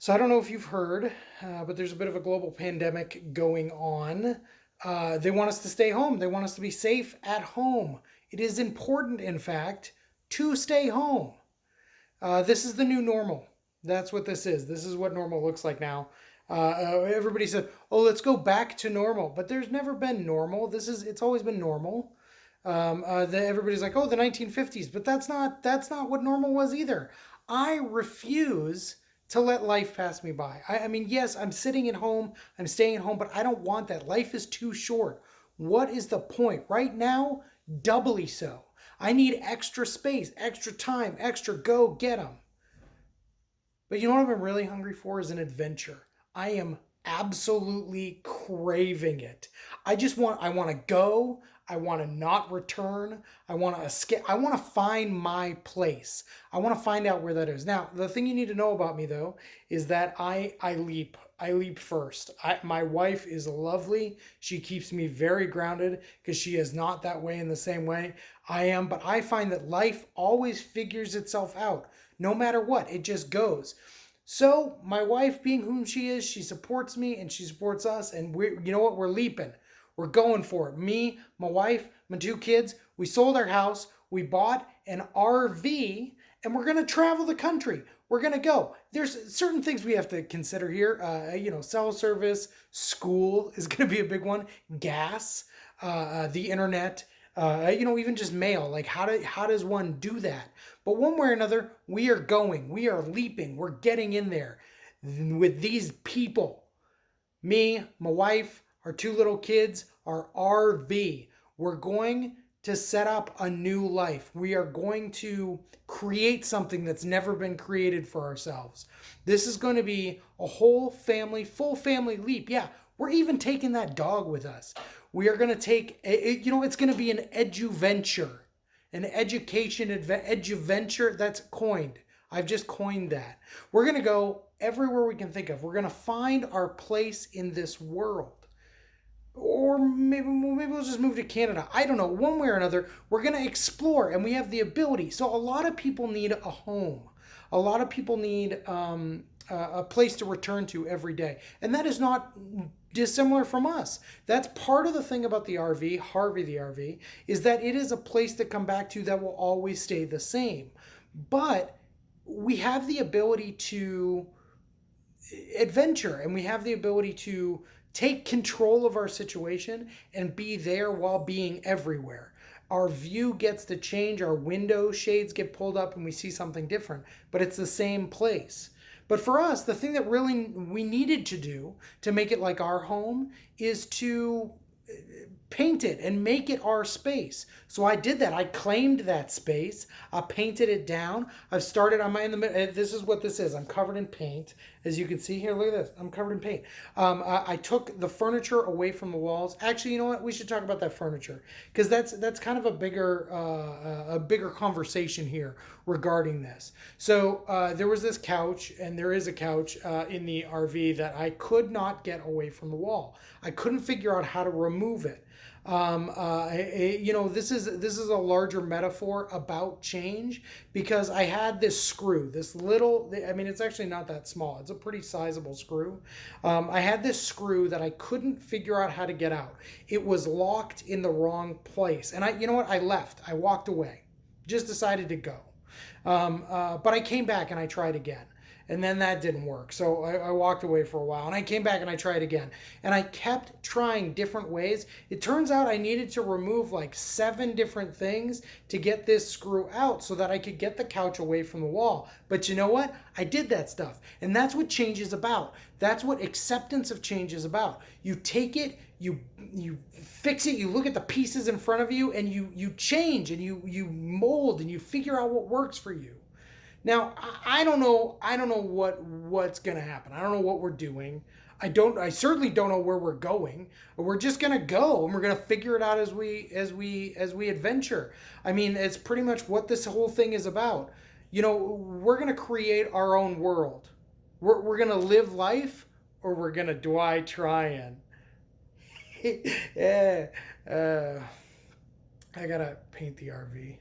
So I don't know if you've heard, but there's a bit of a global pandemic going on. They want us to stay home. They want us to be safe at home. It is important, in fact, to stay home. This is the new normal. That's what this is. This is what normal looks like now. Everybody said, "Oh, let's go back to normal," but there's never been normal. It's always been normal. Everybody's like, "Oh, the 1950s," but that's not what normal was either. I refuse to let life pass me by. I mean, yes, I'm sitting at home, I'm staying at home, but I don't want that. Life is too short. What is the point? Right now, doubly so. I need extra space, extra time, extra go get them. But you know what I'm really hungry for is an adventure. I am absolutely craving it. I want to go. I want to not return. I want to escape. I want to find my place. I want to find out where that is. Now, the thing you need to know about me though is that I leap. I leap first. My wife is lovely. She keeps me very grounded because she is not that way in the same way I am. But I find that life always figures itself out no matter what. It just goes. So my wife, being whom she is, she supports me and she supports us. And you know what? We're leaping. We're going for it. Me, my wife, my two kids. We sold our house. We bought an RV, and we're gonna travel the country. We're gonna go. There's certain things we have to consider here. Cell service, school is gonna be a big one. Gas, the internet. Even just mail. Like how does one do that? But one way or another, we are going. We are leaping. We're getting in there with these people. Me, my wife, our two little kids, our RV. We're going to set up a new life. We are going to create something that's never been created for ourselves. This is going to be a whole family, full family leap. Yeah, we're even taking that dog with us. We are going to take, it's going to be an eduventure, an eduventure that's coined. I've just coined that. We're going to go everywhere we can think of. We're going to find our place in this world. Or maybe we'll just move to Canada. I don't know. One way or another, we're going to explore, and we have the ability. So a lot of people need a home. A lot of people need a place to return to every day, and that is not dissimilar from us. That's part of the thing about the RV, Harvey the RV, is that it is a place to come back to that will always stay the same. But we have the ability to adventure, and we have the ability to take control of our situation and be there while being everywhere. Our view gets to change, our window shades get pulled up, and we see something different, but it's the same place. But for us, the thing that really we needed to do to make it like our home is to paint it and make it our space. So I did that. I claimed that space. I painted it down. I've started. I'm in the middle. This is what this is. I'm covered in paint, as you can see here. Look at this. I'm covered in paint. I took the furniture away from the walls. Actually, you know what? We should talk about that furniture because that's kind of a bigger conversation here regarding this. So there was this couch, and there is a couch in the RV that I could not get away from the wall. I couldn't figure out how to remove it. This is a larger metaphor about change because I had this screw, this little. I mean, it's actually not that small. It's a pretty sizable screw. I had this screw that I couldn't figure out how to get out. It was locked in the wrong place, and you know what? I left. I walked away. Just decided to go. But I came back and I tried again. And then that didn't work. So I walked away for a while and I came back and I tried again. And I kept trying different ways. It turns out I needed to remove like 7 different things to get this screw out so that I could get the couch away from the wall. But you know what? I did that stuff. And that's what change is about. That's what acceptance of change is about. You take it, you fix it, you look at the pieces in front of you, and you change and you mold and you figure out what works for you. Now, I don't know what's going to happen. I don't know what we're doing. I certainly don't know where we're going. We're just going to go and we're going to figure it out as we adventure. I mean, it's pretty much what this whole thing is about. We're going to create our own world. We're going to live life, or we're going to Dwyer trying. Yeah. I got to paint the RV.